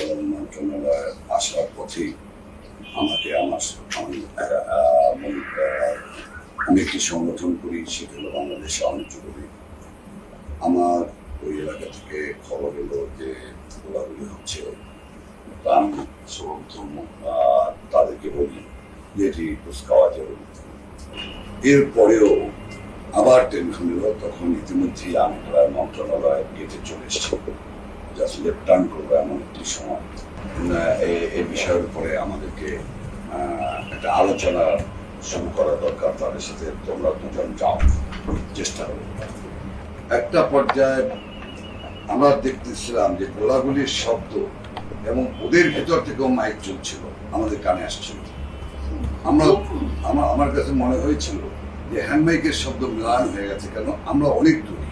এবং মন্ত্রণালয়ে আসার পথেই আমাকে আমি একটি সংগঠন করি, সেটা হলো বাংলাদেশ আওয়ামী করি। আমার ওই এলাকা থেকে খবর এলো যে গোলাগুলি হচ্ছে। আমি সর্বপ্রথম তাদেরকে বলি যে এটি কুচকাওয়াজ যাবে। এরপরেও আবার টেনশন এলো, তখন ইতিমধ্যেই আমি প্রায় মন্ত্রণালয়ে গেটে চলে এসেছি, জাস্ট লেফট টার্ন করবো এমন একটি সময়। এই বিষয়ের উপরে আমাদেরকে একটা আলোচনা শুরু করা দরকার, তাদের সাথে তোমরা দুজন যাও, চেষ্টা করো। একটা পর্যায়ে আমরা দেখতেছিলাম যে গোলাগুলির শব্দ এবং ওদের ভেতর থেকেও মাইক চলছিল, আমাদের কানে আসছিল। আমার কাছে মনে হয়েছিল যে হ্যান্ড মাইকের শব্দ মিলান হয়ে গেছে, কেন আমরা অনেক দূরে।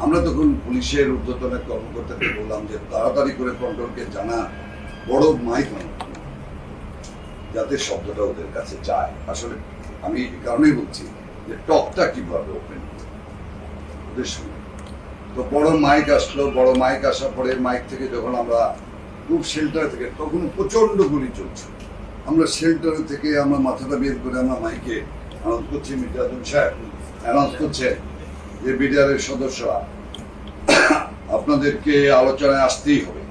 আমরা তখন পুলিশের ঊর্ধ্বতন কর্মকর্তাকে বললাম যে তাড়াতাড়ি করে কন্ট্রোলকে জানা, বড় মাইক যাতে শব্দটা ওদের কাছে যায়। আসলে আমি এই কারণেই বলছি যে টকটা কিভাবে ওপেন ওদের সঙ্গে। তো বড় মাইক আসলো, বড় মাইক আসার পরে মাইক থেকে যখন আমরা খুব শেল্টার থেকে, তখন প্রচন্ড গুলি চলছে। আমরা শেল্টার থেকে আমরা মাথাটা বের করে আমরা মাইকে অ্যানাউন্স করছি, মির্জাতুল সাহেব অ্যানাউন্স করছে যে বিডিআরের সদস্যরা আপনাদেরকে আলোচনায় আসতেই হবে,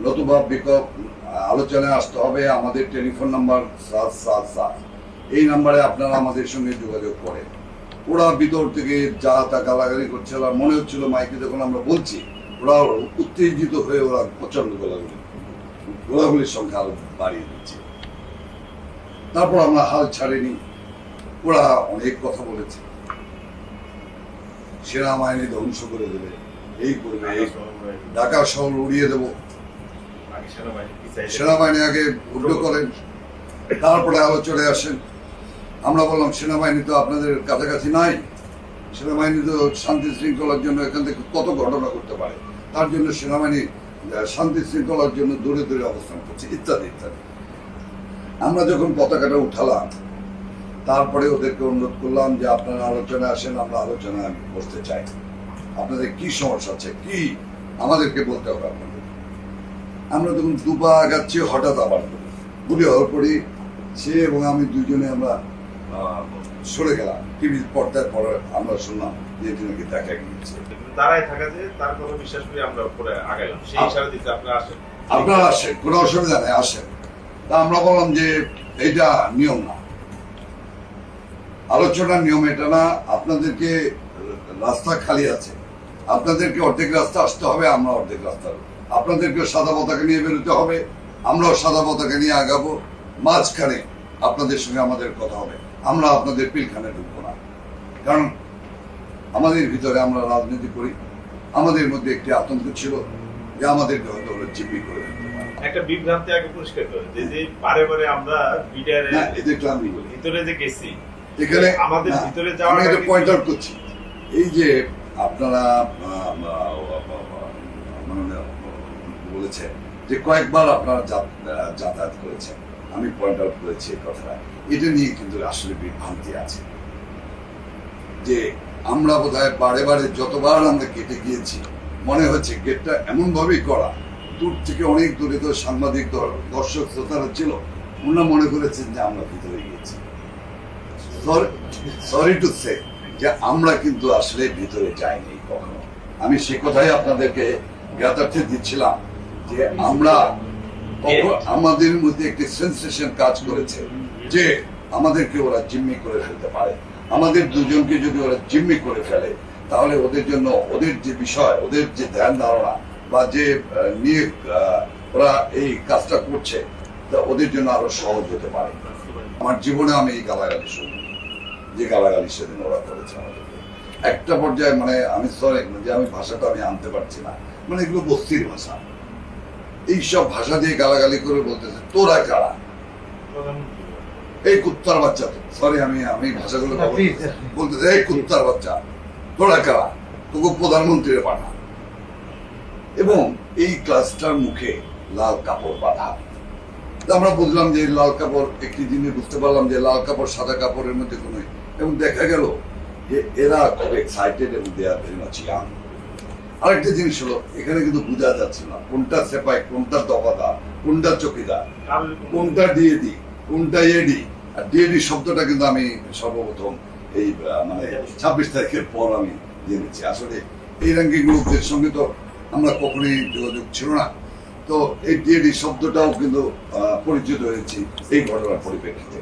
নতুবা আলোচনায় আসতে হবে। আমাদের টেলিফোন নাম্বার 777, এই নাম্বারে আপনারা আমাদের সঙ্গে যোগাযোগ করেন। ওরা ভিতর থেকে যা তা গালাগালি করছিল, আর মনে হচ্ছিল মাইকে যখন আমরা বলছি ওরা উত্তেজিত হয়ে ওরা প্রচন্ড গোলাগুলির সংখ্যা আরো বাড়িয়ে দিচ্ছে। তারপর আমরা হাল ছাড়িনি, ওরা অনেক কথা বলেছে, সেনাবাহিনী ধ্বংস করে দেবে, এই করবে, ঢাকা শহর উড়িয়ে দেব। সেনাবাহিনী আগে উল্টো করেন, তারপরে আলোচনায় আসেন। আমরা বললাম সেনাবাহিনী তো আপনাদের কাছাকাছি নাই, সেনাবাহিনী তো শান্তি শৃঙ্খলার জন্য এখান থেকে কত ঘটনা করতে পারে, তার জন্য সেনাবাহিনী শান্তি শৃঙ্খলার জন্য দূরে দূরে অবস্থান করছে, ইত্যাদি ইত্যাদি। আমরা যখন পতাকাটা উঠালাম, তারপরে ওদেরকে অনুরোধ করলাম যে আপনারা আলোচনায় আসেন, আমরা আলোচনায় বসতে চাই, আপনাদের কি সমস্যা আছে, কি আমাদেরকে বলতে হবে আপনাদের। আমরা তখন দুপা আগাচ্ছি, হঠাৎ আবার গুলি হওয়ার পরে সে এবং আমি দুইজনে আমরা সরে গেলাম। টিভির পর্দায় পরে আমরা শুনলাম যে এটি নাকি দেখা গিয়েছে। দাঁড়ায় থাকা যে তার কথা বিশ্বাস করে আমরা পরে আগাইলাম, সেই ইশারা দিতে আপনারা আসেন, আপনারা আসেন, কোনো অসুবিধা নেই, আসেন। তা আমরা বললাম যে এইটা নিয়ম না, আলোচনার নিয়ম এটা না, আপনাদেরকে রাস্তা খালি আছে, আপনাদেরকে অর্ধেক রাস্তা আসতে হবে, আমরা অর্ধেক রাস্তা, আপনাদেরকে সাদা পতাকা নিয়ে বেরোতে হবে, আমরাও সাদা পতাকা নিয়ে আগাবো, মাঝখানে আপনাদের সঙ্গে আমাদের কথা হবে, আমরা আপনাদের পিলখানে ঢুকবো না। কারণ আমাদের ভিতরে আমরা রাজনীতি করি, আমাদের মধ্যে একটি আতঙ্ক ছিল যে আমাদেরকে হয়তো ওরা জিম্মি করে ফেলতে পারে। একটা বিভ্রান্তি আগে পরিষ্কার করে যে বারে বারে আমরা বিডিআর এদেরকে আমি বলি ভিতরে যে গেছি, এখানে আমাদের ভিতরে যাওয়ার আমি এটা পয়েন্ট আউট করছি। এই যে আপনারা বলেছেন যে কয়েকবার আপনারা যাতায়াত করেছেন, আমি পয়েন্ট আউট করেছি এই কথাটা, এটা নিয়ে কিন্তু আসলে বিভ্রান্তি আছে যে আমরা বোধহয় বারে বারে যতবার আমরা কেটে গিয়েছি, মনে হচ্ছে গেটটা এমন ভাবেই করা, দূর থেকে অনেক দূরে তো সাংবাদিক দর্শক শ্রোতারা ছিল, ওনারা মনে করেছেন যে আমরা ভিতরে গিয়েছি। সরি টু সে যে আমরা কিন্তু আসলে ভিতরে যাইনি কখনো। আমি সে কথাই আপনাদেরকে জ্ঞাতার্থে দিচ্ছিলাম যে আমরা আমাদের মধ্যে একটি সেন্সেশন কাজ করেছে যে আমাদেরকে ওরা জিম্মি করে ফেলতে পারে। আমাদের দুজনকে যদি ওরা জিম্মি করে ফেলে, তাহলে ওদের জন্য ওদের যে বিষয়, ওদের যে ধ্যান ধারণা বা যে নিয়ে ওরা এই কাজটা করছে, তা ওদের জন্য আরো সহজ হতে পারে। আমার জীবনে আমি এই গালাগালি শুনি, যে গালাগালি সেদিন ওরা করেছে আমাদেরকে। একটা পর্যায়ে মানে আমি সরি যে আমি ভাষাটা আমি আনতে পারছি না, মানে এগুলো বস্তির ভাষা, এইসব ভাষা দিয়ে গালাগালি করে বলতেছে তোরা কারা, এই কুত্তার বাচ্চা, সরি আমি ভাষাগুলো বলতেছে এই কুত্তার বাচ্চা, তোরা কারা, তোকে প্রধানমন্ত্রীর পাঠা। এবং এই ক্লাসটার মুখে লাল কাপড় বাঁধা। আমরা বুঝলাম যে লাল কাপড়, একটি জিনিস বুঝতে পারলাম যে লাল কাপড় সাদা কাপড়ের মধ্যে কোনো, এবং দেখা গেল যে এরা খুব এক্সাইটেড এবং দে আর ভেরি মাচ ইয়াং। আরেকটা জিনিস হলো, এখানে কিন্তু বোঝা যাচ্ছে না কোনটা সেপাই, কোনটা দফাদার, কোনটা চকিদার, কোনটা ডিএডি, কোনটা এডি। আর ডিএডি শব্দটা কিন্তু আমি সর্বপ্রথম এই মানে 26 তারিখের পর আমি জেনেছি। আসলে এই র্যাঙ্কিং গ্রুপদের সঙ্গে তো আমরা কখনোই যোগাযোগ ছিল না। তো এই ডিএডি শব্দটাও কিন্তু পরিচিত হয়েছি এই ঘটনার পরিপ্রেক্ষিতে।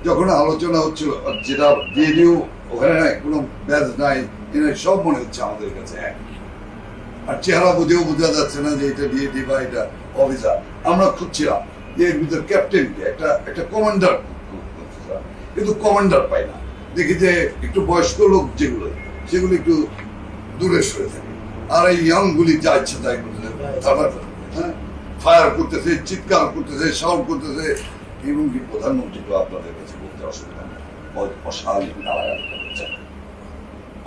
যখন আলোচনা হচ্ছিল, যেটা ডিএডিও ওখানে নাই, কোনো ব্যাজ নাই, এনে সব মনে হচ্ছে আমাদের কাছে এক। আর চেহারা বুঝেও বোঝা যাচ্ছে না যে এটা ডিএডি বা এটা অফিসার। আমরা খুঁজছিলাম যে এর ভিতর ক্যাপ্টেনকে, একটা কমান্ডার, কিন্তু কমান্ডার পাই না। দেখি যে একটু বয়স্ক লোক যেগুলো, সেগুলো একটু দূরে সরে থাকে। আর এই ইয়াং গুলি যা ইচ্ছে তাই করতেছে, হ্যাঁ, ফায়ার করতেছে, চিৎকার করতেছে, সাউন্ড করতেছে। এমনকি প্রধানমন্ত্রীকে আপনাদের কাছে বলতে অসুবিধা নেই, অশালীন গালাগালি করছেন,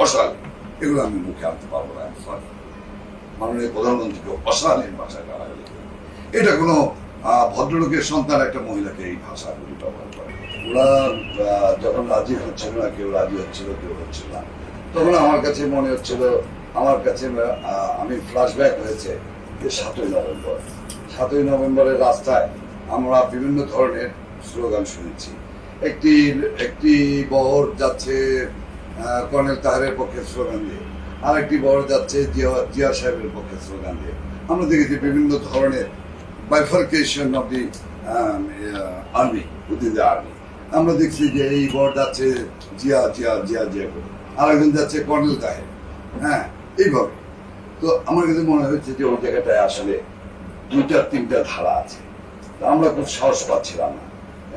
অশালীন। এগুলো আমি মুখে আনতে পারবো না, সরি। মাননীয় প্রধানমন্ত্রীকে অশালীন ভাষায় গালাগালি করে, এটা কোনো ভদ্রলোকের সন্তান একটা মহিলাকে এই ভাষাগুলি ব্যবহার করে। ওরা যখন রাজি হচ্ছিল না, কেউ রাজি হচ্ছিল, কেউ হচ্ছিল না, তখন আমার কাছে মনে হচ্ছিল, আমার কাছে আমি ফ্ল্যাশব্যাক হয়েছে যে 7ই নভেম্বর। 7ই নভেম্বরের রাস্তায় আমরা বিভিন্ন ধরনের স্লোগান শুনেছি। একটি বহর যাচ্ছে কর্নেল তাহেরের পক্ষে স্লোগান দিয়ে, আরেকটি বহর যাচ্ছে জিয়া সাহেবের পক্ষে স্লোগান দিয়ে। আমরা দেখেছি বিভিন্ন ধরনের bifurcation of the army, within the army. আমরা দেখছি যে এই বহর যাচ্ছে জিয়া জিয়া জিয়া জিয়া করে, আরেকজন যাচ্ছে কর্নেল তাহের, হ্যাঁ, এইভাবে। তো আমার কাছে মনে হয়েছে যে ওই জায়গাটায় আসলে 2-3টা ধারা আছে। আমরা খুব সাহস পাচ্ছিলাম না।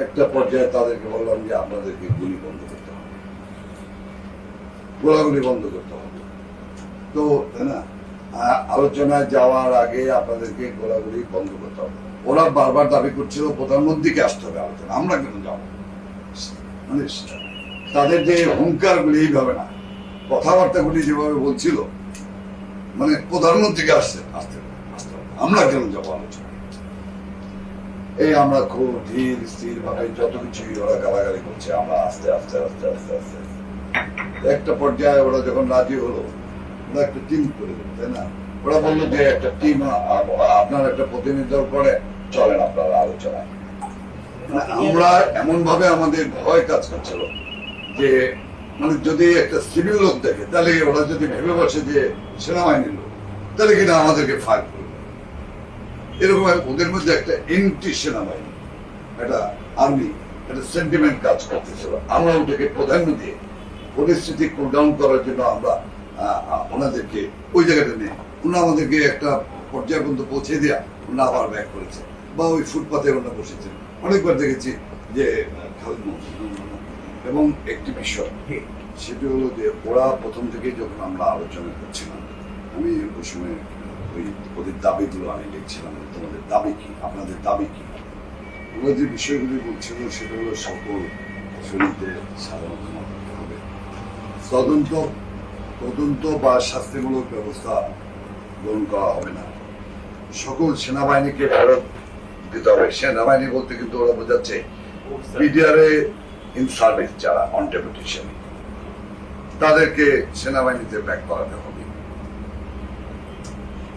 একটা পর্যায়ে তাদেরকে বললাম যে আপনাদেরকে গুলি বন্ধ করতে হবে, গোলাগুলি বন্ধ করতে হবে। তো তাই না, আলোচনায় যাওয়ার আগে আপনাদেরকে গোলাগুলি বন্ধ করতে হবে। ওরা বারবার দাবি করছিল প্রধানমন্ত্রীকে আসতে হবে আলোচনা, আমরা কেন যাবো? মানে তাদের যে হুঙ্কার গুলি এইভাবে না, কথাবার্তা গুলি যেভাবে বলছিল, মানে প্রধানমন্ত্রীকে আসতে আসতে হবে, আমরা কেন যাবো আলোচনা? এই আমরা খুব ধীর স্থির ভাবে যত কিছুই ওরা গালাগালি করছে, আমরা আস্তে আস্তে আস্তে আস্তে আস্তে একটা পর্যায়ে ওরা যখন রাজি হলো, ওরা একটা টিম করে দিল, তাই না? ওরা বললো যে একটা টিম, আপনার একটা প্রতিনিধিত্ব করে চলেন আপনারা আলোচনায়। আমরা এমন ভাবে আমাদের ভয় কাজ করছিল যে মানে যদি একটা সিভিল লোক দেখে, তাহলে ওরা যদি ভেবে বসে যে সেনাবাহিনীর লোক, তাহলে কিনা আমাদেরকে ফায়ার করবে। এরকম ওদের মধ্যে একটা এন্টি সেনাবাহিনী, একটা আর্মি, একটা সেন্টিমেন্ট কাজ করতেছিল। আমরা ওটাকে প্রাধান্য দিয়ে পরিস্থিতি কুল ডাউন করার জন্য আমরা ওনাদেরকে ওই জায়গাটা নিয়ে, ওনারা আমাদেরকে একটা পর্যায় পর্যন্ত পৌঁছে দেওয়া, ওনারা আবার ব্যাক করেছে, বা ওই ফুটপাতে ওনারা বসেছেন। অনেকবার দেখেছি যে খালিদ এবং একটি বিষয়, সেটি হলো যে ওরা প্রথম থেকে যখন আমরা আলোচনা করছিলাম, আমি ওই সময় ওদের দাবিগুলো আমি দেখছিলাম, তোমাদের দাবি কি, আপনাদের দাবি কি। ওরা যে বিষয়গুলি বলছিল সেটা হলো সকল শরীরদের সাধারণত করতে হবে, তদন্ত বা শাস্তিমূলক ব্যবস্থা গ্রহণ করা হবে না, সকল সেনাবাহিনীকে ফেরত দিতে হবে। সেনাবাহিনী বলতে কিন্তু ওরা বোঝাচ্ছে বিডিআরএ ইন সার্ভিস যারা অন ডেপুটেশন, তাদেরকে সেনাবাহিনীতে ব্যাক করাতে হবে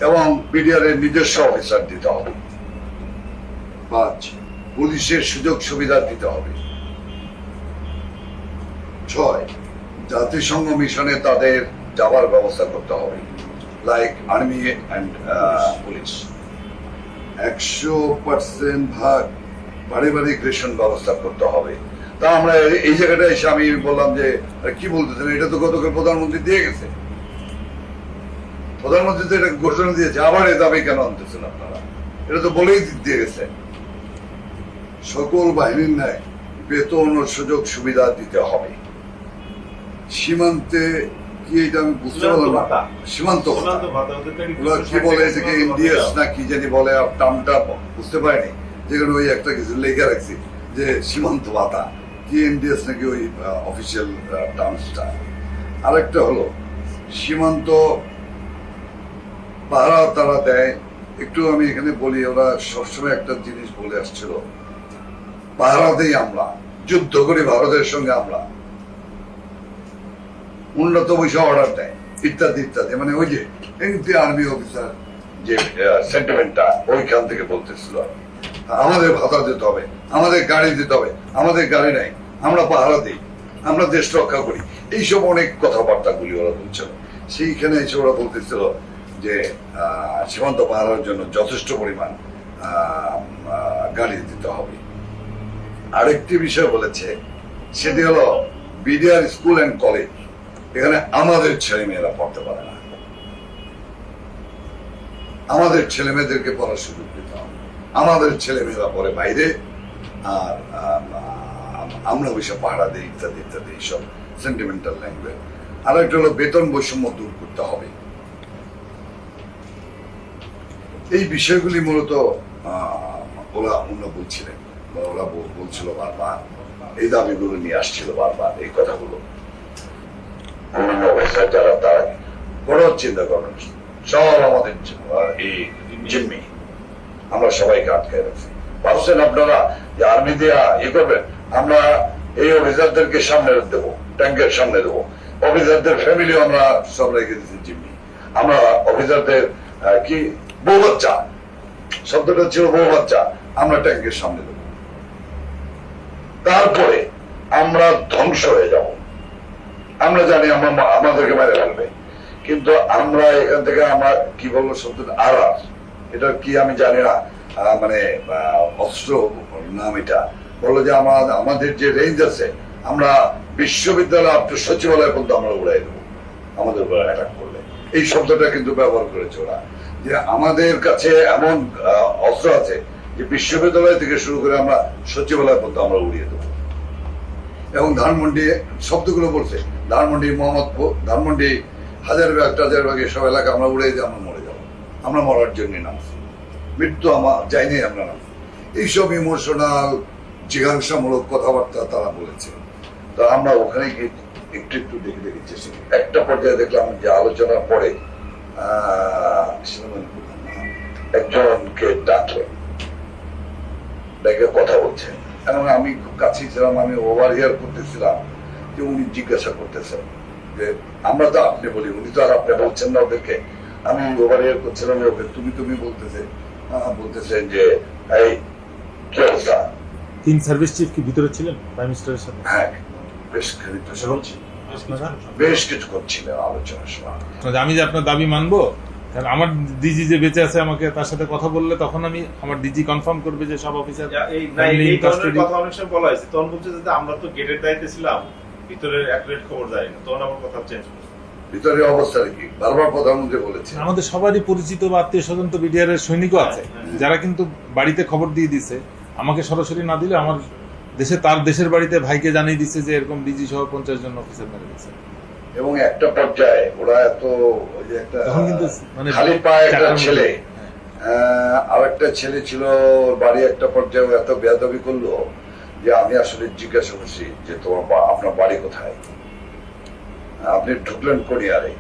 এবং বিডিআরএর নিজস্ব অফিসার দিতে হবে। 5, পুলিশের সুযোগ সুবিধা দিতে হবে। 6, জাতিসংঘ মিশনে তাদের যাওয়ার ব্যবস্থা করতে হবে, লাইক আর্মি অ্যান্ড পুলিশ। 100% ভাগ পারিবারিক রেশন ব্যবস্থা করতে হবে। তা আমরা এই জায়গাটা এসে আমি বললাম যে কি বলতেছেন, এটা তো গতকাল প্রধানমন্ত্রী দিয়ে গেছে, প্রধানমন্ত্রী তো এটা ঘোষণা দিয়েছে, আবার এ দাবি কেন আনতেছেন আপনারা? এটা তো বলেই দিয়ে গেছে। সকল বাহিনীর ন্যায় বেতন ও সুযোগ সুবিধা দিতে হবে। সীমান্তে কি, এটা আমি বুঝতে পারলাম না, সীমান্ত ওরা কি বলে, এটাকে ইন্ডিয়াস না কি জানি বলে, টার্মটা বুঝতে পারিনি। যেখানে ওই একটা কিছু লেখা রাখছি যে সীমান্ত ভাতা, কি ইন্ডিয়াস নাকি ওই অফিসিয়াল টার্মসটা। আরেকটা হলো সীমান্ত পাহারা তারা দেয়। একটু আমি এখানে বলি, ওরা সবসময় একটা জিনিস বলে আসছিল, পাহারা দেই আমরা, যুদ্ধ করি ভারতের সঙ্গে আমরা। উন্নত বিষয় অর্ডার দেয়, ইত্যাদি ইত্যাদি, মানে ওই যে এনটি আর্মি অফিসার যে সেন্টিমেন্টটা ওইখান থেকে বলতেছিল আমাদের ভাতা দিতে হবে, আমাদের গাড়ি দিতে হবে, আমাদের গাড়ি নাই, আমরা পাহারা দিই, আমরা দেশ রক্ষা করি, এইসব অনেক কথাবার্তাগুলি ওরা বলছিল। সেইখানে এসে ওরা বলতেছিল যে সীমান্ত পাহারার জন্য যথেষ্ট পরিমাণ গাড়ি দিতে হবে। আরেকটি বিষয় বলেছে, সেটি হলো বিডিআর স্কুল অ্যান্ড কলেজ, এখানে আমাদের ছেলে মেয়েরা পড়তে পারে না, আমাদের ছেলে মেয়েদেরকে পড়ার সুযোগ দিতে হবে, আমাদের ছেলে মেয়েরা পড়ে বাইরে, আর আমরা ওইসব পাহারা দিই ইত্যাদি ইত্যাদি, এইসব সেন্টিমেন্টাল ল্যাঙ্গুয়েজ। আর একটা হলো বেতন বৈষম্য দূর করতে হবে। এই বিষয়গুলি মূলত ওরা বলছিলেন, ওরা বলছিল বারবার, এই দাবিগুলো নিয়ে আসছিল বারবার, এই কথাগুলো। অন্যান্য অফিসার যারা তারা কোনো চিন্তা করেন, সব আমাদের এই জিম্মি, আমরা সবাইকে আটকায় রাখছি। ভাবছেন আপনারা যে আর্মি দেয়া ইয়ে করবেন, আমরা এই অফিসারদেরকে সামনে দেবো, ট্যাঙ্কের সামনে দেবো, অফিসারদের ফ্যামিলিও আমরা সব রেখে দিচ্ছি জিম্মি। আমরা অফিসারদের কি বউ বাচ্চা, শব্দটা ছিল বউ বাচ্চা, আমরা ট্যাঙ্কের সামনে দেবো, তারপরে আমরা ধ্বংস হয়ে যাব। আমরা জানি আমরা আমাদেরকে মেরে ফেলবে, কিন্তু আমরা এখান থেকে আমরা কি বলবো শব্দটা আরার, এটা কি আমি জানি না, মানে অস্ত্র নাম এটা বললো যে আমাদের যে রেঞ্জ আছে, আমরা বিশ্ববিদ্যালয় আপনার সচিবালয় পর্যন্ত আমরা উড়াই দেবো আমাদের উপর অ্যাটাক করলে। এই শব্দটা কিন্তু ব্যবহার করেছে ওরা, যে আমাদের কাছে এমন অস্ত্র আছে যে বিশ্ববিদ্যালয় থেকে শুরু করে আমরা সচিবালয় পর্যন্ত আমরা উড়িয়ে দেবো। এবং ধানমন্ডি শব্দগুলো বলছে, ধানমন্ডি, মোহাম্মদপুর, ধানমন্ডি, হাজারবাগ টাজারবাগ এসব এলাকা আমরা উড়ে দিয়ে আমরা মরে যাবো, আমরা মরার জন্য নামছি, মৃত্যু আমার যাইনি আমরা নামছি। এইসব ইমোশনাল জিজ্ঞাসামূলক কথাবার্তা তারা বলেছে। তো আমরা ওখানে গিয়ে একটু একটু দেখে দেখেছি। একটা পর্যায়ে দেখলাম যে আলোচনার পরে একজনকে ডাকলেন, ডেকে কথা বলছেন, এবং আমি খুব কাছেই ছিলাম, আমি ওভার হিয়ার করতেছিলাম যে উনি জিজ্ঞাসা করতেছেন যে আমরা তো আপনি বলি, উনি তো আর আপনি বলছেন না ওদেরকে, আমি ওভার হিয়ার করছিলাম, ওকে তুমি তুমি বলতেছেন যে এই কি অবস্থা। তিন সার্ভিস চিফ কি ভিতরে ছিলেন প্রাইম মিনিস্টারের সাথে? হ্যাঁ, বেশ কিছুক্ষণ ছিলেন আলোচনার সময়। আমি যে আপনার দাবি মানবো, কারণ আমার ডিজি যে বেঁচে আছে, আমাকে তার সাথে কথা বললে তখন আমি আমার ডিজি কনফার্ম করবে যে সব অফিসার কথা অনেক সময় বলা হয়েছে, তখন বলছে যে আমরা তো গেটের দায়িত্বে ছিলাম, ভিতরের অ্যাকুরেট খবর জানি না, তখন আমার কথা চেঞ্জ করছে। ভিতরে অবস্থা কি বারবার প্রধানমন্ত্রী বলেছে, আমাদের সবারই পরিচিত বা আত্মীয় স্বজন তো বিডিআর এর সৈনিকও আছে, যারা কিন্তু বাড়িতে খবর দিয়ে দিছে, আমাকে সরাসরি না দিলে আমার তার দেশের বাড়িতে ভাইকে জানিয়ে দিচ্ছে যে এরকম ডিজি সহ 50 জন অফিসার মেরে দিচ্ছে। এবং একটা পর্যায়ে ওরা এত ওই যে একটা তখন কিন্তু মানে খালি পায়ে একটা ছেলে, আর একটা ছেলে ছিল ওর বাড়ি, একটা পর্যায়ে এত বেয়াদবি করলো যে আমি আসলে জিজ্ঞাসা করছি যে তোমার আপনার বাড়ি কোথায়, আপনি ঢুকলেন কোনিয়ারে,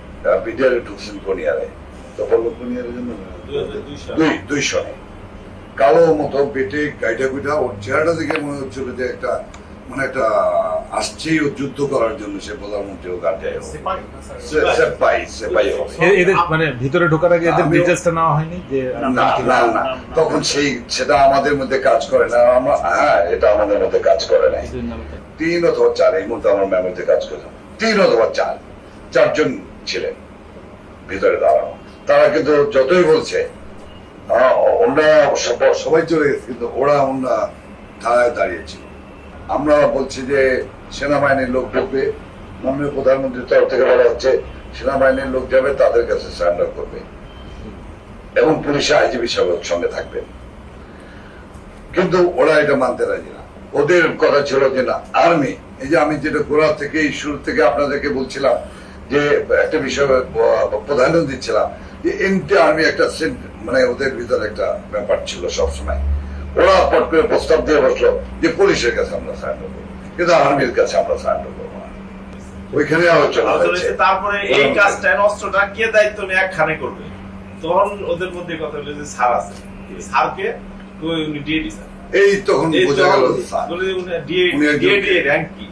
বিডিআরে ঢুকছেন কোনিয়ারে, তো বললো কোনিয়ারের জন্য 2 সনে কালো মতো বেটে গাইডা গুইডা, ওর চেহারাটা দেখে মনে হচ্ছিল যে একটা মানে একটা আসছেই ও যুদ্ধ করার জন্য, সে প্রধানমন্ত্রী ও গাড়ি এদের মানে ভিতরে ঢোকার আগে এদের ডিটেইলসটা নেওয়া হয়নি যে না, তখন সেটা আমাদের মধ্যে কাজ করে না। আমরা এটা আমাদের মধ্যে কাজ করে নাই। 3 অথবা 4 এই মুহূর্তে আমার মেমোরিতে কাজ করে, 3 অথবা 4জন ছিলেন ভিতরে দাঁড়ানো। তারা কিন্তু যতই বলছে ওরা সবাই চলে গেছে, কিন্তু ওরা ধারায় দাঁড়িয়েছিল। আমরা বলছি যে সেনাবাহিনীর লোক ঢুকবে, মাননীয় প্রধানমন্ত্রীর তরফ থেকে বলা হচ্ছে সেনাবাহিনীর লোক যাবে, তাদের কাছে সারেন্ডার করবে এবং পুলিশে আইজিবি সঙ্গে থাকবে, কিন্তু ওরা এটা মানতে রাজি না। ওদের কথা ছিল যে না আর্মি, এই যে আমি যেটা গোড়া থেকে শুরু থেকে আপনাদেরকে বলছিলাম যে একটা বিষয় প্রাধান্য দিচ্ছিলাম যে এনটি আর্মি একটা মানে ওদের ভিতরে একটা ব্যাপার ছিল সবসময়। ওরা পট করে প্রস্তাব দিয়ে বসলো যে পুলিশের কাছে আমরা সারেন্ডার করবো, কিন্তু আর্মির কাছে আমরা সারেন্ডার করবো না। ওইখানে আলোচনা হয়েছে। তারপরে এই কাজটা অস্ত্রটা কে দায়িত্ব নিয়ে একখানে করবে, তখন ওদের মধ্যে কথা হলো যে স্যার আছে, স্যারকে উনি ডিএডি স্যার, এই তখন বোঝা গেল ডিএডি র্যাঙ্ক কি,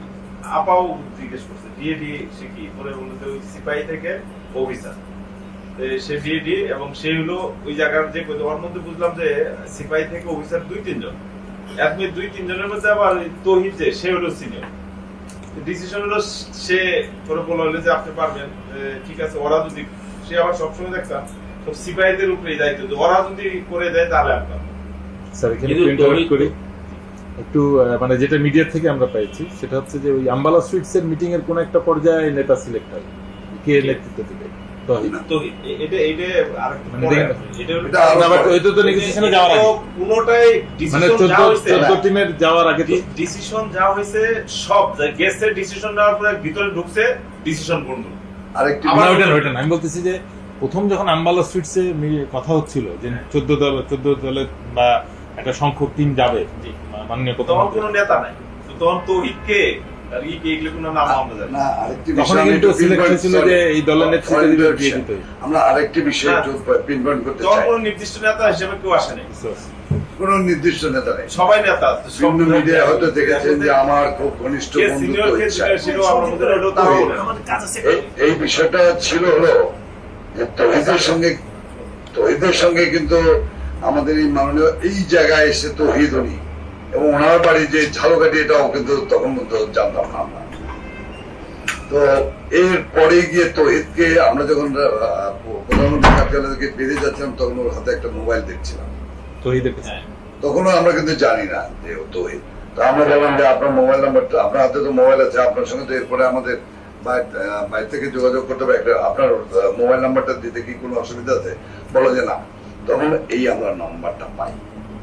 আপাও জিজ্ঞেস করছে ডিএডি সে কি, পরে বলতে সিপাহী থেকে অফিসার। সে বিএডি এবং সে হলো ওই জায়গার যে ওর মধ্যে বুঝলাম যে সিপাহি থেকে অফিসার 2-3 জন, একমি 2-3 জনের মধ্যে আবার তৌহিদ যে সে হলো সিনিয়র। ডিসিশন হলো সে করে বললো যে আপনি পারবেন, ঠিক আছে। ওরা যদি, সে আবার সবসময় দেখতাম সব সিপাহীদের উপরেই দায়িত্ব, ওরা যদি করে দেয় তাহলে আমি পারবো। স্যার এখানে প্রিন্ট আউট করি একটু, মানে যেটা মিডিয়া থেকে আমরা পেয়েছি সেটা হচ্ছে যে ওই আম্বালা সুইটস এর মিটিং এর কোন একটা পর্যায়ে নেতা সিলেক্ট হয়, কে নেতৃত্ব দেবে? তৌহিদ। এটা আরেকটু মানে পরে, দেখেন, এটা হলো এটা আরো না, but ওই তো নেগোসিয়েশনে যাওয়ার আগে, কোনোটাই মানে ডিসিশন যা হইছে 14 টিমের যাওয়ার আগে তো ডিসিশন যা হয়েছে সব গেছে, ডিসিশন নেওয়ার পরে ভিতরে ঢুকছে, ডিসিশন বন্ধ। আরেকটি আমরা ওইটা না, আমি বলতেছি যে প্রথম যখন আম্বালা সুইটসে কথা হচ্ছিল যে 14 দলের বা একটা সংখ্যক টিম যাবে, মাননীয় তখন প্রধানমন্ত্রী, কোনো নেতা নাই, তো তখন তৌহিদকে আর কে এগুলো কোনো নাম আমরা জানি না। না, আরেকটি তখন বিষয় আমি কিন্তু একটু সিলেক্ট pinpoint- হয়েছিল যে এই দলের নেতৃত্ব sorry, দিয়ে sorry, দিয়ে দিতে হবে। আমরা আরেকটি বিষয় হ্যাঁ। একটু পিনপয়েন্ট করতে তখন চাই। কোনো নির্দিষ্ট নেতা হিসেবে কেউ আসে নাই, কোনো নির্দিষ্ট নেতা নেই। সবাই নেতা। বিভিন্ন মিডিয়া হয়তো দেখেছেন যে আমার খুব ঘনিষ্ঠ কে বন্ধু সিনিয়র কে তৌহিদ জুনিয়র সাহেব। ছিল আমরা মধ্যে ওটাও তো তৌহিদ। বলবো না। এই বিষয়টা ছিল হলো যে তৌহিদের সঙ্গে কিন্তু আমাদের এই মাননীয় এই জায়গায় এসে তৌহিদ উনি এবং ওনার বাড়ি যে ঝালকাঠি, এটাও কিন্তু তখন পর্যন্ত জানতাম না আমরা। তো এর পরে গিয়ে তৌহিদকে আমরা যখন প্রধানমন্ত্রী কার্যালয় থেকে বেরিয়ে যাচ্ছিলাম তখন ওর হাতে একটা মোবাইল দেখছিলাম। তৌহিদের কাছে। হ্যাঁ। তখনও আমরা কিন্তু জানি না যে ও তৌহিদ। তো আমরা বললাম যে আপনার মোবাইল নাম্বারটা, আপনার হাতে তো মোবাইল আছে, আপনার সঙ্গে তো এরপরে আমাদের বাইরে থেকে যোগাযোগ করতে হবে, একটা আপনার মোবাইল নাম্বারটা দিতে কি কোনো অসুবিধা আছে? বলো যে না। তখন এই আমরা নাম্বারটা পাই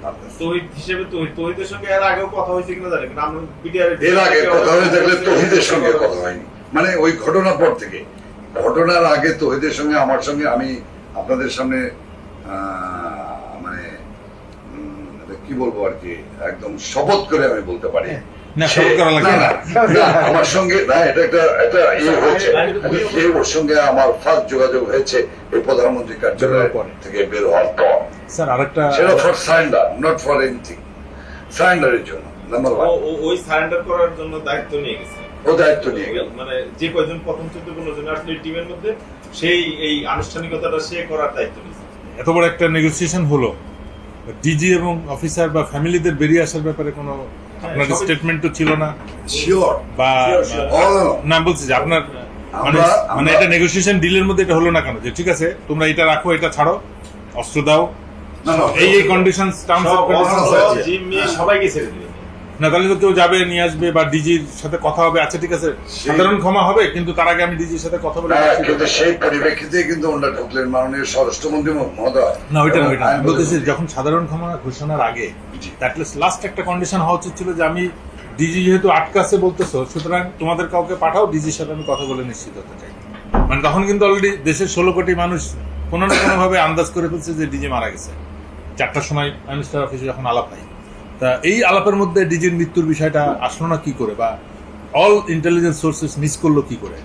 তার কাছে। তৌহিদ হিসেবে তৌহিদের সঙ্গে এর আগেও কথা হয়েছে কিনা জানি, কিন্তু আমরা বিডিআর এর আগে কথা হয়ে থাকলে তৌহিদের সঙ্গে কথা হয়নি, মানে ওই ঘটনার পর থেকে। ঘটনার আগে তৌহিদের সঙ্গে আমার সঙ্গে আমি আপনাদের সামনে মানে এটা কি বলবো আর কি, একদম শপথ করে আমি বলতে পারি না, শপথ করা লাগবে না। না, আমার সঙ্গে না, এটা হয়েছে ওর সঙ্গে আমার ফার্স্ট যোগাযোগ হয়েছে এই প্রধানমন্ত্রী কার্যালয় থেকে বের হওয়ার পর। স্যার আরেকটা, সেটা for surrender, not for anything, সারেন্ডারের জন্য নাম্বার ওয়ান। ওই সারেন্ডার করার জন্য দায়িত্ব নিয়ে গেছে, ও দায়িত্ব নিয়ে গেল। মানে যে কয়জন প্রথম 14-15 জন আসলে টিমের মধ্যে সেই এই আনুষ্ঠানিকতাটা সে করার দায়িত্ব নিয়েছে। এত বড় একটা নেগোসিয়েশন হলো, ডিজি এবং অফিসার বা ফ্যামিলিদের বেরিয়ে আসার ব্যাপারে কোনো আপনার সবই- স্টেটমেন্ট তো ছিল না, শিওর বা অল না বলছি যে আপনার মানে মানে এটা নেগোসিয়েশন ডিলের মধ্যে এটা হলো না কেন, যে ঠিক আছে তোমরা এটা রাখো, এটা ছাড়ো, অস্ত্র দাও, এই কন্ডিশনস টার্মস অফ কন্ডিশনস জিম্মি সবাইকে ছেড়ে দিবে। না, তাহলে তো কেউ যাবে নিয়ে আসবে বা ডিজির সাথে কথা হবে, আচ্ছা ঠিক আছে সাধারণ ক্ষমা হবে, কিন্তু তার আগে আমি ডিজির সাথে কথা বলে হ্যাঁ, কিন্তু সেই পরিপ্রেক্ষিতে কিন্তু ওনারা ঢুকলেন মাননীয় স্বরাষ্ট্রমন্ত্রী মহোদয়। না ওইটা না, এবং ওইটা আমি না। বলতেছি যখন সাধারণ ক্ষমা ঘোষণার আগে অ্যাটলিস্ট লাস্ট একটা কন্ডিশন হওয়া উচিত ছিল যে আমি ডিজি যেহেতু আটকাছে বলতেছো, সুতরাং তোমাদের কাউকে পাঠাও, ডিজির সাথে আমি কথা বলে নিশ্চিত হতে চাই। মানে তখন কিন্তু অলরেডি দেশের 16 কোটি মানুষ কোনো না কোনো ভাবে আন্দাজ করে ফেলছে যে ডিজি মারা গেছে। 4টার সময় প্রাইম মিনিস্টার অফিসে যখন আলাপ হয়, তা এই আলাপের মধ্যে ডিজির মৃত্যুর বিষয়টা আসলো না কি করে, বা অল ইন্টেলিজেন্স সোর্সেস মিস করলো কি করে,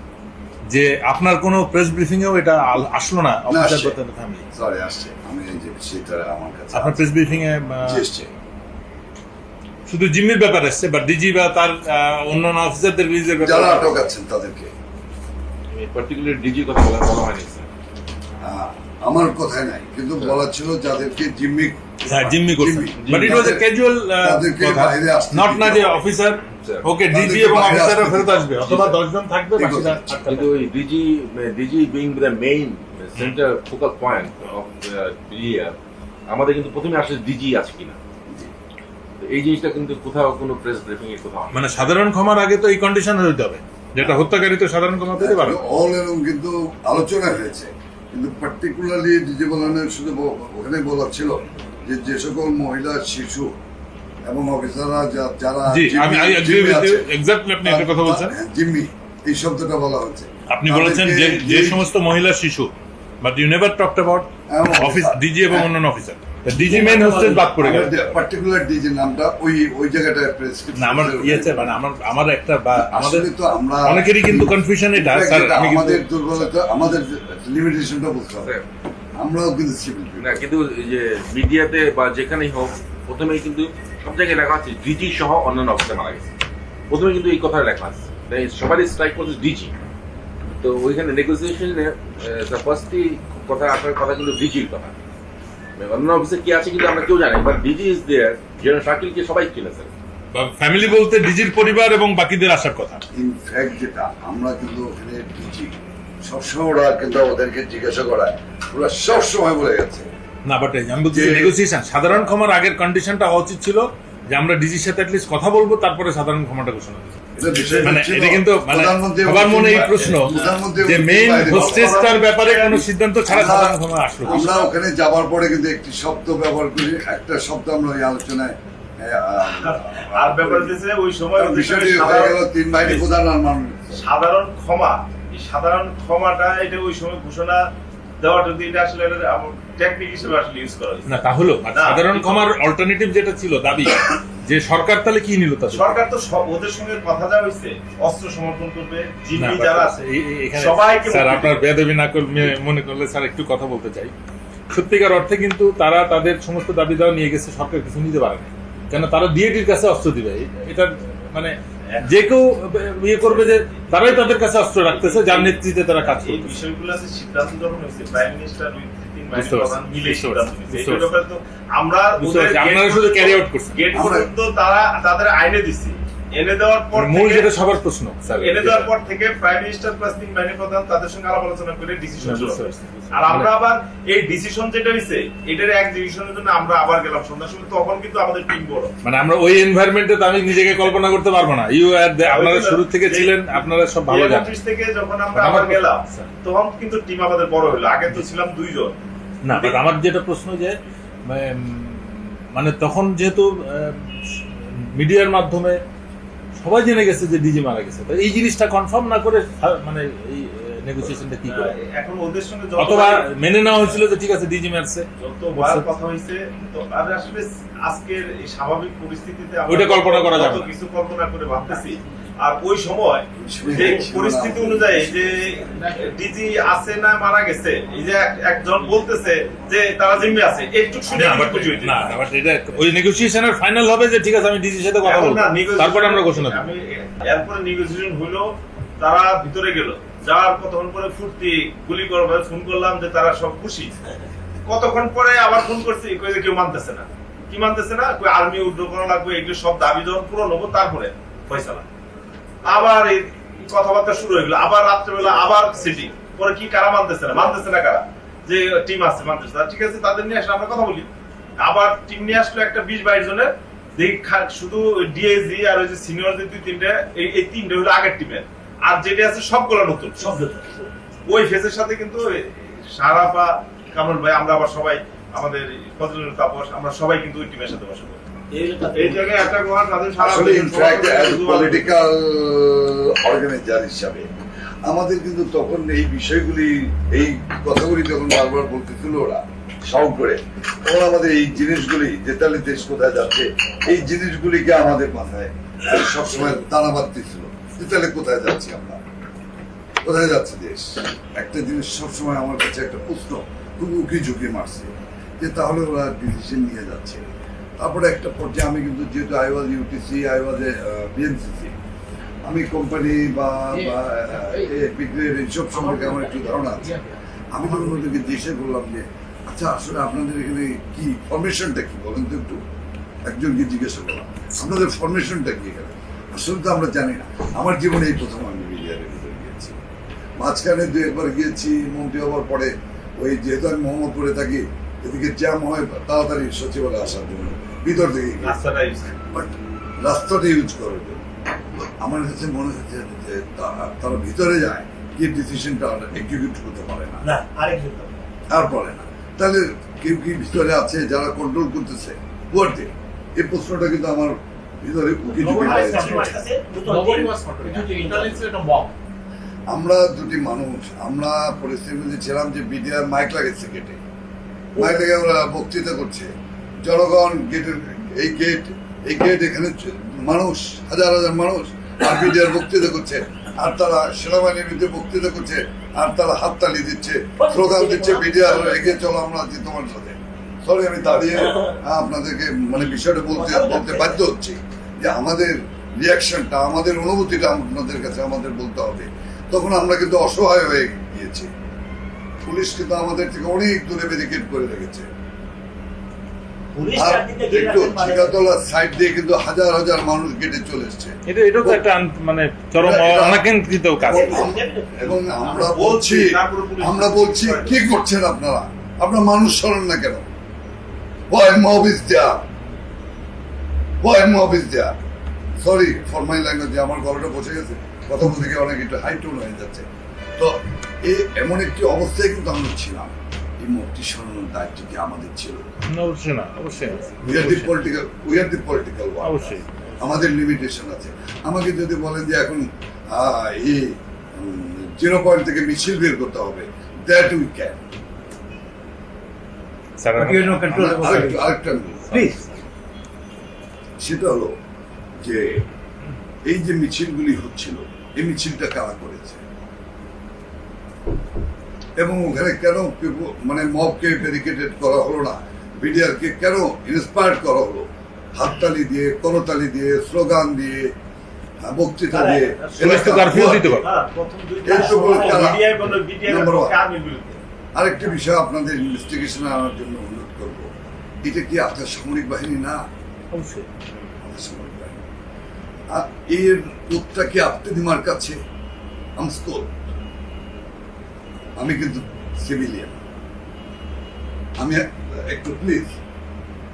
যে আপনার কোনো প্রেস ব্রিফিং এও এটা আসলো না অফিসার আসছে। বা ফ্যামিলি? সরি, আসছে, আমি এই যে সেটা আমার কাছে আপনার প্রেস ব্রিফিং এ এসছে। শুধু জিম্মির ব্যাপার আসছে, বা ডিজি বা তার অন্যান্য অফিসারদের রিলিজের যারা ব্যাপারে আটক আছেন তাদেরকে পার্টিকুলার ডিজি কথা বলা হয়নি স্যার। আমার কথাই নাই, কিন্তু বলা ছিল যাদেরকে জিম্মি হ্যাঁ জিম্মি করছেন, জিম্মি। But it was A casual তাদেরকে বাইরে আসতে নট না যে দিতে হবে। অফিসার ওকে ডিজি তাদেরকে এবং বাইরে অফিসাররা আসতে ফেরত দিতে আসবে, হবে। অথবা 10 জন থাকবে, ঠিক বাকিরা আছে। আটকা কিন্তু ওই DG being the main centre focal point of year, আমাদের কিন্তু প্রথমে আসলে ডিজি আছে কিনা, তো এই জিনিসটা কিন্তু কোথাও কোনো প্রেস ব্রিফিং এ কোথাও মানে সাধারণ ক্ষমার আগে তো এই কন্ডিশন হতে হবে, যেটা হত্যাকারী তো সাধারণ ক্ষমা পেতে পারে। অল এরকম কিন্তু আলোচনা হয়েছে, কিন্তু পার্টিকুলারলি ডিজি বলানের শুধু ওখানে বলা ছিল যে যে সকল মহিলা, শিশু এবং অফিসাররা যারা জি, আমি আই এগ্রি জিম্মি উইথ ইউ, আছে, এক্স্যাক্টলি আপনি একটা কথা বলছেন। হ্যাঁ, জিম্মি এই শব্দটা বলা হচ্ছে। আপনি বলেছেন যে যে সমস্ত মহিলা, শিশু, but you never talked about office DG এবং অন্যান্য অফিসার। ডিজি মেইন হোস্টেজ বাদ পড়ে গেল। পার্টিকুলার ডিজি নামটা ওই জায়গাটায় না আমার ইয়েছে, মানে আমার একটা বা আমাদের আমাদের তো আমরা অনেকেরই কিন্তু কনফিউশন এটা স্যার, আমি কিন্তু আমাদের দুর্বলতা, আমাদের লিমিটেশনটা বুঝতে হবে। আমরাও কিন্তু সিভিল না, কিন্তু এই যে মিডিয়াতে বা যেখানেই হোক প্রথমেই কিন্তু সব জায়গায় লেখা আছে ডিজি সহ অন্যান্য অফিসার মারা গেছে, প্রথমে কিন্তু এই কথা লেখা আছে, তাই সবারই স্ট্রাইক করছে ডিজি, তো ওইখানে নেগোসিয়েশনে ফার্স্টই কথা আসার কথা কিন্তু ডিজির কথা। অন্য অফিসে কি আছে কিন্তু আমরা কেউ জানি, but DG is there, general শাকিলকে সবাই চিনে স্যার। ফ্যামিলি বলতে ডিজির পরিবার এবং বাকিদের আসার কথা। ইনফ্যাক্ট যেটা আমরা কিন্তু ওখানে ডিজি সবসময় ওরা কিন্তু ওদেরকে জিজ্ঞাসা করায়, ওরা সবসময় বলে গেছে না, বাট আমি বলছি নেগোসিয়েশন সাধারণ ক্ষমার আগের কন্ডিশনটা হওয়া উচিত ছিল যে আমরা ডিজির সাথে অ্যাটলিস্ট কথা বলবো, তারপরে সাধারণ ক্ষমাটা ঘোষণা করবো। এটা বিষয় মানে ছিল, এটা কিন্তু মানে প্রধানমন্ত্রী সবার মনে এই প্রশ্ন প্রধানমন্ত্রী যে মেইন বাইরে হোস্টেসটার ব্যাপারে কোনো সিদ্ধান্ত ছাড়া সাধারণ ক্ষমা আসলো কি? আমরা ওখানে যাবার পরে কিন্তু একটি শব্দ ব্যবহার করি, একটা শব্দ আমরা ওই আলোচনায় আর ব্যাপার হচ্ছে ওই সময় ওদের বিষয়টি সঙ্গে হয়ে গেল তিন বাহিনী প্রধান আর মাননীয় সাধারণ ক্ষমা, এই সাধারণ ক্ষমাটা এটা ওই সময় ঘোষণা দেওয়াটা যদি এটা আসলে টেকনিক হিসেবে আসলে ইউজ করা হয়েছে। না তাহলে না, সাধারণ ক্ষমার অল্টারনেটিভ যেটা ছিল দাবি যে সরকার তাহলে কি নিল তাদের? সরকার তো ওদের সঙ্গে কথা দেওয়া হয়েছে অস্ত্র সমর্পণ করবে, না, জিম্মি but যারা আছে এখানে সবাইকে স্যার মুক্তি আপনার দিবে। বেয়াদবি না করলে মনে করলে স্যার একটু কথা বলতে চাই। সত্যিকার অর্থে কিন্তু তারা তাদের সমস্ত দাবি দাওয়া নিয়ে গেছে, সরকার কিছু নিতে পারে না, কেন তারা ডিএটির কাছে অস্ত্র দিবে। এটা মানে যে কেউ ইয়ে করবে যে তারাই তাদের কাছে অস্ত্র রাখতেছে, যার নেতৃত্বে তারা কাজ এই করতেছে। বিষয়গুলো আছে সিদ্ধান্ত যখন হয়েছে প্রাইম মিনিস্টার ওই তিন বাহিনীর বুঝতে পারছি, প্রধান মিলে বুঝতে সিদ্ধান্ত পারছি, নিয়েছে। বুঝতে এটার ব্যাপারে তো আমরা বুঝতে ওদের পারছি, gate আপনারা শুধু পর্যন্ত- ক্যারি আউট করছেন। গেট পর্যন্ত তারা তাদের আইনে দিচ্ছে, এনে দেওয়ার পর মূল থেকে- যেটা সবার প্রশ্ন স্যার, এনে দেওয়ার পর থেকে প্রাইম মিনিস্টার প্লাস তিন বাহিনী প্রধান তাদের সঙ্গে আলাপ আলোচনা করে ডিসিশন বুঝতে চলে পারছি, বুঝতে আর পারছি। আমরা আবার এই ডিসিশন যেটা হয়েছে এটার এক ডিসিশনের জন্য আমরা আবার গেলাম সন্ধ্যার সময়, তখন কিন্তু আমাদের টিম বড়। মানে আমরা ওই এনভায়রনমেন্টে তো আমি নিজেকে কল্পনা করতে পারবো না। আপনারা শুরু থেকে ছিলেন, আপনারা সব ভালো জানেন। অফিস থেকে যখন আমরা মানে আবার আমার- গেলাম স্যার। তখন কিন্তু টিম আমাদের বড় হলো, আগে তো ছিলাম দুইজন। না, but আমার যেটা প্রশ্ন যে মানে তখন যেহেতু মিডিয়ার মাধ্যমে সবাই জেনে গেছে যে ডিজি মারা গেছে, তো এই জিনিসটা কনফার্ম না করে মানে এই নেগোসিয়েশনটা কি করে? এখন ওদের সঙ্গে অথবা মেনে নেওয়া হয়েছিল যে ঠিক আছে ডিজি মারছে, যতবার কথা হয়েছে তো আর আসলে আজকের এই স্বাভাবিক পরিস্থিতিতে আমরা ওইটা কল্পনা করা যাবে কত না। কিছু কল্পনা করে ভাবতেছি। আর ওই সময় যে পরিস্থিতি অনুযায়ী যে ডিজি আছে না মারা গেছে, এই যে একজন বলতেছে যে তারা জিম্মি আছে, একটু শুনে না, আমি but- খুশি হয়েছি। না, but এটা ওই নেগোসিয়েশনের ফাইনাল হবে যে ঠিক আছে আমি ডিজির সাথে কথা এখন বলবো, না, negotiation- তারপরে আমরা ঘোষণা দেব। আমি এরপরে নেগোসিয়েশন হইলো, তারা ভিতরে গেল, যাওয়ার কতক্ষণ পরে ফুর্তি গুলি করবে, ফোন করলাম যে তারা সব খুশি। কতক্ষণ পরে আবার ফোন করছি, কই যে কেউ মানতেছে না। কি মানতেছে না? কই আর্মি উদ্যোগ করা লাগবে, এগুলো সব দাবি যখন পূরণ হবো তারপরে ফয়সালা। আবার এই কথাবার্তা শুরু হয়ে গেল, আবার রাত্রেবেলা আবার সিটিং পরে কি কারা মানতেছে না, মানতেছে না কারা, যে টিম আছে মানতেছে না, ঠিক আছে তাদের নিয়ে আসলে আমরা কথা বলি। আবার টিম নিয়ে আসলো একটা 20-22 জনের, শুধু ডিএসি আর ওই যে সিনিয়র যে দুই তিনটে, এই তিনটে হলো আগের টিমের, আর যেটা আছে সবগুলো নতুন। ওই ফেসের সাথে কিন্তু সারাপা কামরুল ভাই আমরা আবার সবাই আমাদের ফজলুল তাপস আমরা সবাই কিন্তু ওই টিমের সাথে বসে এই জায়গায় একটা গোয়া তাদের সারা আসলে ইনফ্যাক্ট পলিটিক্যাল অর্গানাইজার হিসাবে আমাদের কিন্তু তখন এই বিষয়গুলি, এই কথাগুলি যখন বারবার বলতেছিল ওরা সাউন্ড করে, তখন আমাদের এই জিনিসগুলি যে তাহলে দেশ কোথায় যাচ্ছে, এই জিনিসগুলিকে আমাদের মাথায় সবসময় দানা বাঁধতেছিল যে তাহলে কোথায় যাচ্ছি আমরা, কোথায় যাচ্ছে দেশ। একটা জিনিস সবসময় আমার কাছে একটা প্রশ্ন খুব উকি ঝুঁকি মারছে যে তাহলে ওরা ডিসিশন নিয়ে যাচ্ছে। তারপরে একটা পর্যায়ে আমি কিন্তু যেহেতু I was UTC, I was BNCC, আমি কোম্পানি বা বিক্রির এইসব সম্পর্কে আমার একটু ধারণা আছে। আমি যখন ওদেরকে জিজ্ঞেস করলাম যে আচ্ছা আসলে আপনাদের এখানে কি ফরমেশনটা কি বলেন তো একটু, একজনকে জিজ্ঞাসা করলাম আপনাদের ফরমেশনটা কি এখানে, আসলে তো আমরা জানি না। আমার জীবনে এই প্রথম আমি মিডিয়ার ভিতরে গিয়েছি, মাঝখানে দু একবার গিয়েছি মন্ত্রী হওয়ার পরে, ওই যেহেতু আমি মোহাম্মদপুরে থাকি এদিকে জ্যাম হয় তাড়াতাড়ি সচিবালয়ে আসার জন্য ভিতর থেকে রাস্তাটা ইউজ বাট রাস্তাটা ইউজ করার জন্য আমার কাছে মনে হচ্ছে যে তারা ভিতরে যায় গিয়ে ডিসিশনটা এক্সিকিউট করতে পারে না, আর পারে না। তাহলে কেউ কি ভিতরে আছে যারা কন্ট্রোল করতেছে ওয়ার্ডে, এই প্রশ্নটা কিন্তু আমার ভিতরে উকি ঝুঁকি রয়েছে। আমরা দুটি মানুষ, আমরা পরিস্থিতিতে ছিলাম যে বিডিআর মাইক লাগাচ্ছে গেটে, মাইক লাগে আমরা বক্তৃতা করছে, জনগণ গেটের এই গেট এখানে মানুষ হাজার হাজার মানুষ, আর বিডিআর বক্তৃতা করছে, আর তারা সেনাবাহিনীর বিরুদ্ধে বক্তৃতা করছে, আর তারা হাততালি দিচ্ছে, স্লোগান দিচ্ছে বিডিআর এগিয়ে চলো আমরা আছি তোমার সাথে। সরি আমি দাঁড়িয়ে আপনাদেরকে মানে বিষয়টা বলতে বাধ্য হচ্ছি যে আমাদের রিয়াকশনটা, আমাদের অনুভূতিটা আপনাদের কাছে আমাদের বলতে হবে। তখন আমরা কিন্তু অসহায় হয়ে গিয়েছি। পুলিশ কিন্তু আমাদের থেকে অনেক দূরে ব্যারিকেড করে রেখেছে। আর একটু চিকাতলার সাইড দিয়ে কিন্তু হাজার হাজার মানুষ গেটে চলে এসছে। এটা তো একটা মানে চরম অনাকাঙ্ক্ষিত কাজ। এবং আমরা বলছি কি করছেন আপনারা? আপনারা মানুষ সরেন না কেন? Why mob is there? Why mob is there? Sorry for my language, আমার গলাটা বসে গেছে, কথা বলতে গিয়ে অনেক একটু হাই টোন হয়ে যাচ্ছে। তো এমন একটি অবস্থায় কিন্তু আমরা ছিলাম। এই মূর্তি সরানোর দায়িত্ব কি আমাদের ছিল? অবশ্যই না, অবশ্যই না। We are the political world. অবশ্যই আমাদের লিমিটেশন আছে। আমাকে যদি বলেন যে এখন এই 0 পয়েন্ট থেকে মিছিল বের করতে হবে, দ্যাট উই ক্যান। আরেকটা প্লিজ, সেটা হলো যে এই যে মিছিলগুলি হচ্ছিল, এই মিছিলটা কারা করেছে এবং ওখানে কেন মানে মবকে ব্যারিকেডেড করা হলো না? বিডিআরকে কেন ইন্সপায়ার করা হলো? হাততালি দিয়ে, করতালি দিয়ে, স্লোগান দিয়ে, বক্তৃতা দিয়ে। আরেকটি বিষয় আপনাদের ইনভেস্টিগেশন আনার জন্য অনুরোধ করবো, এটা কি আপনার সামরিক বাহিনী না? অবশ্যই সামরিক বাহিনী। আর এর উত্তরটা কি আপনার কাছে? আমি কিন্তু সিভিলিয়ান। আমি একটু প্লিজ,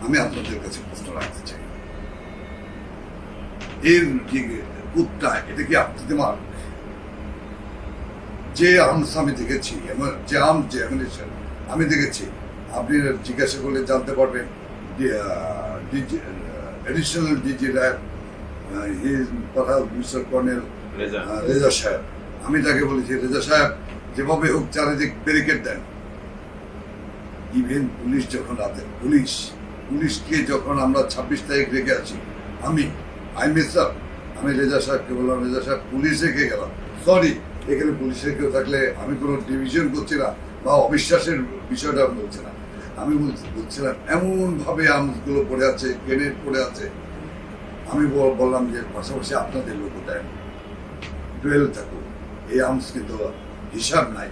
আমি আপনাদের কাছে প্রশ্ন রাখতে চাই, এর যে কুত্তা, এটা কি আপনার? যে আর্মস আমি দেখেছি, যে আর্মস যে অ্যামিনেশন আমি দেখেছি, আপনি জিজ্ঞাসা করলে জানতে পারবেন। Additional DG RAB mister colonel Reza সাহেব, আমি তাকে বলেছি, রেজা সাহেব যেভাবে হোক চারিদিক ব্যারিকেড দেন। ইভেন পুলিশ যখন রাতে পুলিশকে যখন আমরা 26 তারিখ রেখে আছি, আমি রেজা সাহেবকে বললাম, রেজা সাহেব পুলিশ রেখে গেলাম, সরি এখানে পুলিশের কেউ থাকলে আমি কোনো ডিভিশন করছি না বা অবিশ্বাসের বিষয়টা বলছি না, আমি বলছিলাম এমন ভাবে আর্মসগুলো পড়ে আছে, গ্রেনেড পড়ে আছে। আমি বললাম যে পাশাপাশি আপনাদের লোক দেন, ডুয়েল থাকুক, এই আর্মস কিন্তু হিসাব নাই,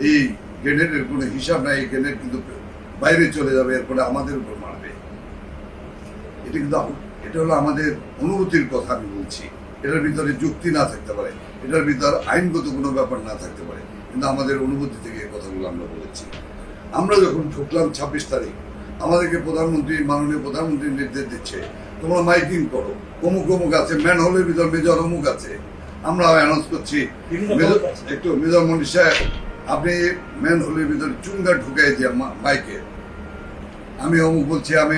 এই গ্রেনেডের কোনো হিসাব নাই, এই গ্রেনেড কিন্তু বাইরে চলে যাবে, এরপরে আমাদের উপর মারবে। এটা কিন্তু এটা হলো আমাদের অনুভূতির কথা আমি বলছি। এটার ভিতরে যুক্তি না থাকতে পারে, এটার ভিতরে আইনগত কোনো ব্যাপার না থাকতে পারে, কিন্তু আমাদের অনুভূতি থেকে এই কথাগুলো আমরা বলেছি। আমরা যখন ঢুকলাম 26 তারিখ, আমাদেরকে মাননীয় প্রধানমন্ত্রী নির্দেশ দিচ্ছে, তোমরা মাইকিং করো, অমুক অমুক আছে, ম্যান হোলের ভিতর মেজর অমুক আছে। আমরা অ্যানাউন্স করছি, একটু মেজর মন্ডি সাহেব আপনি ম্যান হোলের ভিতরে চুঙ্গা ঢুকাই দিয়া মাইকে, আমি অমুক বলছি, আমি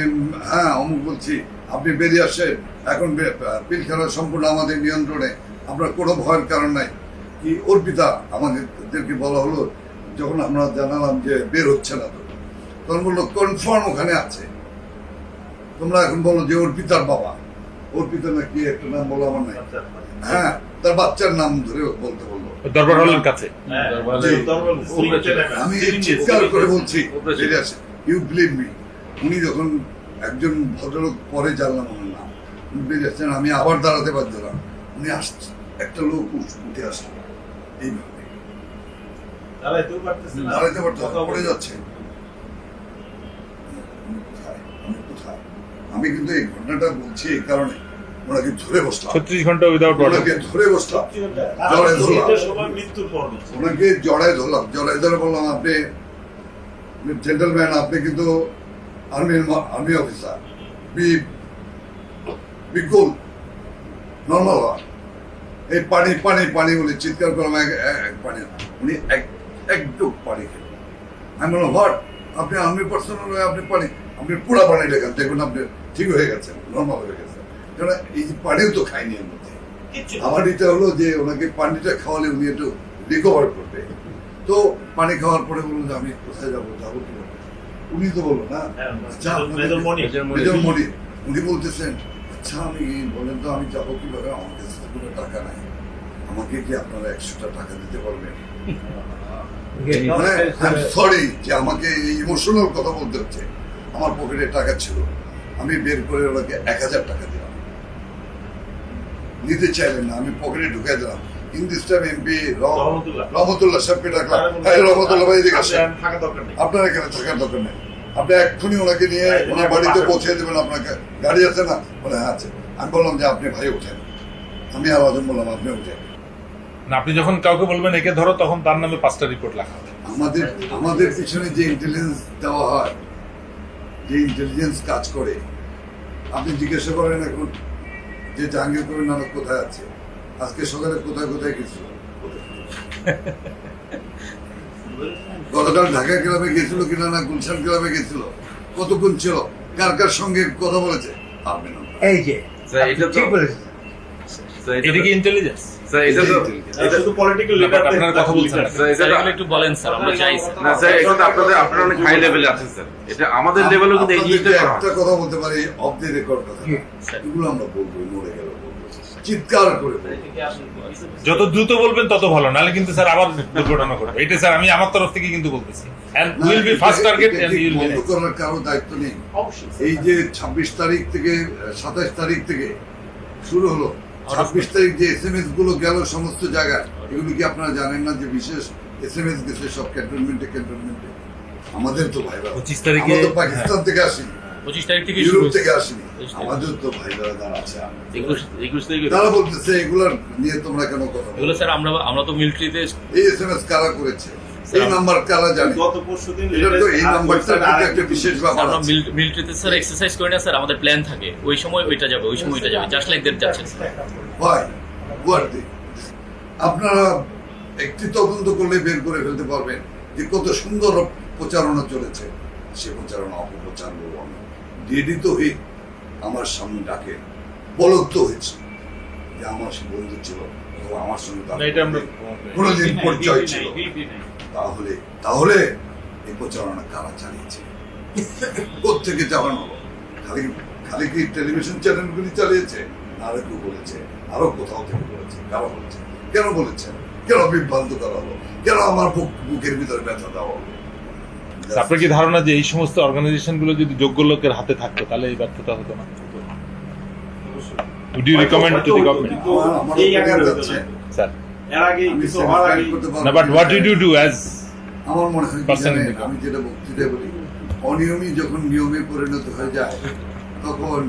অমুক বলছি, আপনি বেরিয়ে আসেন, এখন পিলখানা সম্পূর্ণ আমাদের নিয়ন্ত্রণে, আপনার কোনো ভয়ের কারণ নাই। কি অর্পিতা আমাদেরকে বলা হলো, যখন আমরা জানালাম যে বের হচ্ছে না, তখন বললো কনফার্ম ওখানে আছে, তোমরা এখন বলো যে অর্পিতার বাবা, অর্পিতা না কি একটা নাম বলো আমার নাই, তার বাচ্চার নাম ধরে বলতে বললো দরবার হলের কাছে। আমি চিৎকার করে বলছি বেরিয়ে আসে, ইউ বিলিভ মি, উনি যখন একজন ভদ্রলোক পরে জানলাম ওনার নাম, বেরিয়ে আসছেন, আমি আবার দাঁড়াতে পারছিলাম, উনি আসছে, একটা লোক উঠে আসলো এইভাবে, দাঁড়াতে পারতো পড়ে যাচ্ছে। কোথায়? আমি কিন্তু এই ঘটনাটা বলছি এই কারণে, ওনাকে ধরে বসলাম 36 ঘন্টা উইদাউট অর্ডার, ওনাকে ধরে বসলাম, জড়ায় ধরলাম, ওনাকে জড়ায় ধরে বললাম, আপনি জেন্টলম্যান, আপনি কিন্তু আর্মি অফিসার, বিকুল নর্মাল হওয়া, এই পানি পানি পানি বলে চিৎকার করলাম, পানি, উনি একটু পানি খেলেন। আমি বললাম, হোয়াট, আপনি আর্মি পার্সোনাল হয়ে আপনি পানি, আপনি পুরা পানি লেখেন, দেখুন আপনি ঠিক হয়ে গেছেন, নর্মাল হয়ে গেছেন। কারণ এই যে পানিও তো খাইনি এর মধ্যে, আমার এটা হলো যে ওনাকে পানিটা খাওয়ালে উনি একটু রিকভার করবে। তো পানি খাওয়ার পরে বলুন যে আমি কোথায় যাবো কি, উনি তো বললো না, আচ্ছা মেজর মনির, উনি বলতেছেন, আচ্ছা আমি বলেন তো আমি যাবো কিভাবে, আমার কাছে তো কোনো টাকা নাই, আমাকে কি আপনারা 100টা টাকা দিতে পারবেন? সরি যে আমাকে ইমোশনাল কথা বলতে হচ্ছে, আমার পকেটে টাকা ছিল, আমি বের করে ওনাকে 1000 টাকা দিলাম, নিতে চাইলেন না, আমি পকেটে ঢুকাই দিলাম, in this time MP রহমতুল্লাহ। রহমতুল্লাহ সাহেবকে ডাকলাম, হ্যাঁ রহমতুল্লাহ ভাই এদিকে আসেন। আপনি থাকা দরকার নেই। আপনার এখানে থাকার দরকার নেই, আপনি এক্ষুনি ওনাকে নিয়ে ওনার বাড়িতে পৌঁছে দেবেন। আপনাকে গাড়ি আছে না? বলে হ্যাঁ আছে। আমি বললাম যে আপনি ভাই ওঠেন, আমি আর আজম বললাম আপনি ওঠেন। না, আপনি যখন কাউকে বলবেন একে ধরো, তখন তার নামে 5টা রিপোর্ট লেখা হবে। আমাদের পিছনে যে ইন্টেলিজেন্স দেওয়া হয়, যে ইন্টেলিজেন্স কাজ করে, আপনি জিজ্ঞাসা করেন এখন যে জাহাঙ্গীর কবির নানক কোথায় আছে, আজকে সকালে কোথায় কোথায় গেছিল, গতকাল ঢাকা ক্লাবে গেছিল কিনা, না গুলশান ক্লাবে গেছিল, কতক্ষণ ছিল, কার কার সঙ্গে কথা বলেছে, পারবে না। এই যে স্যার এটা তো ঠিক বলেছেন। স্যার এটা কি ইন্টেলিজেন্স? স্যার এটা তো এটা শুধু পলিটিক্যাল না, but আপনারা কথা বলছেন না। স্যার এটা স্যার তো- এগুলো একটু বলেন স্যার, আমরা চাই স্যার। না স্যার এটা তো আপনারা অনেক হাই লেভেলে আছেন স্যার, এটা আমাদের লেভেলেও কিন্তু এই জিনিসটা আপনাদেরকে করা হয়। একটা কথা বলতে পারি, অফ দি রেকর্ড কথা, স্যার। এগুলো আমরা বলবো, মরে গেল বলবো, চিৎকার করে বলবো। যত দ্রুত বলবেন তত ভালো, নাহলে কিন্তু স্যার আবার দুর্ঘটনা ঘটবে। এটা স্যার আমি আমার তরফ থেকে কিন্তু বলতেছি, and will be first target and you will be বন্ধ next. করার কারো দায়িত্ব নেই। এই যে 26 তারিখ থেকে 27 তারিখ থেকে শুরু হলো, 26 তারিখ যে SMS গুলো গেল সমস্ত জায়গায়, এগুলো কি আপনারা জানেন না যে বিশেষ SMS গেছে সব ক্যান্টনমেন্টে? আমাদের তো ভাইরা 25 তারিখে আমরা তো পাকিস্তান থেকে আসিনি, 25 তারিখ থেকে শুরু ইউরোপ হয়েছে। থেকে আসিনি, আমাদের তো ভাইরা যারা আছে, 21 তারিখে তারা বলতেছে এগুলার নিয়ে তোমরা কেন কথা বলো? এগুলো স্যার আমরা তো মিলিটারিতে এই SMS কারা করেছে, এই নাম্বার কারা জানে? গত পরশুদিন এটা তো এই নাম্বারটা কিন্তু একটা বিশেষ ব্যাপার আমরা আছে। মিলিটারিতে স্যার এক্সারসাইজ করি না স্যার, আমাদের প্ল্যান থাকে, ওই সময় ওইটা যাবে, ওই সময় ওইটা যাবে, জাস্ট লাইক দ্যাট যাচ্ছে স্যার। Why? What the? আপনারা একটি তদন্ত করলে বের করে ফেলতে পারবেন যে কত সুন্দর প্রচারণা চলেছে। সে প্রচারণা অপপ্রচার বলবো আমি, ডিডি তো হই আমার সামনে ডাকে, বলদ তো হয়েছে যে আমার সে বন্ধু ছিল, অথবা আমার সঙ্গে তার না, এটা আমরা কোনোদিন পরিচয় ছিল। তাহলে এই প্রচারণা কারা চালিয়েছে? কোত্থেকে চালানো হলো? খালি কি টেলিভিশন চ্যানেলগুলি চালিয়েছে? আরো কেউ বলেছে, আরো কোথাও থেকে বলেছে, কারা বলেছে, কেন বলেছে, কেন বিভ্রান্ত করা হলো, কেন আমার বুকের ভিতরে ব্যথা দেওয়া হলো? আপনার কি ধারণা যে এই সমস্ত অর্গানাইজেশন গুলো যদি যোগ্য লোকের হাতে থাকতো তাহলে এই ব্যর্থতা হতো না? Would you recommend to the government? আমার এই opinion আগে যাচ্ছে, স্যার, এর আগে আমি কিছু হওয়ার satisfied আগে করতে পারবো না, বাট না। What did you do as আমার মনে হয় কি Person in জানেন, the আমি যেটা বক্তৃতায় বলি, অনিয়মই যখন নিয়মে পরিণত হয়ে যায়, তখন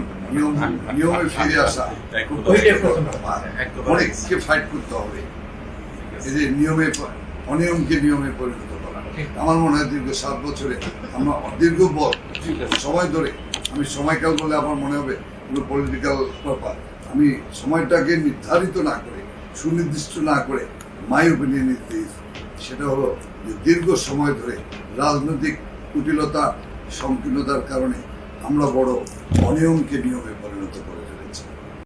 নিয়মে ফিরে আসা ওইটাই প্রথম। অনেককে ফাইট করতে হবে। এই যে অনিয়মকে নিয়মে পরিণত করা, আমার মনে হয় দীর্ঘ 7 বছরে আমরা দীর্ঘ সময় ধরে, আমি সময়কাল বলে আমার মনে হবে পলিটিক্যাল ব্যাপার, আমি সময়টাকে নির্ধারিত না করে, সুনির্দিষ্ট না করে মাই ওপিনিয়ন ইজ দিস, সেটা হলো যে দীর্ঘ সময় ধরে রাজনৈতিক কুটিলতা, সংকীর্ণতার কারণে আমরা বড় অনিয়মকে নিয়মে পরিণত করে ফেলেছি।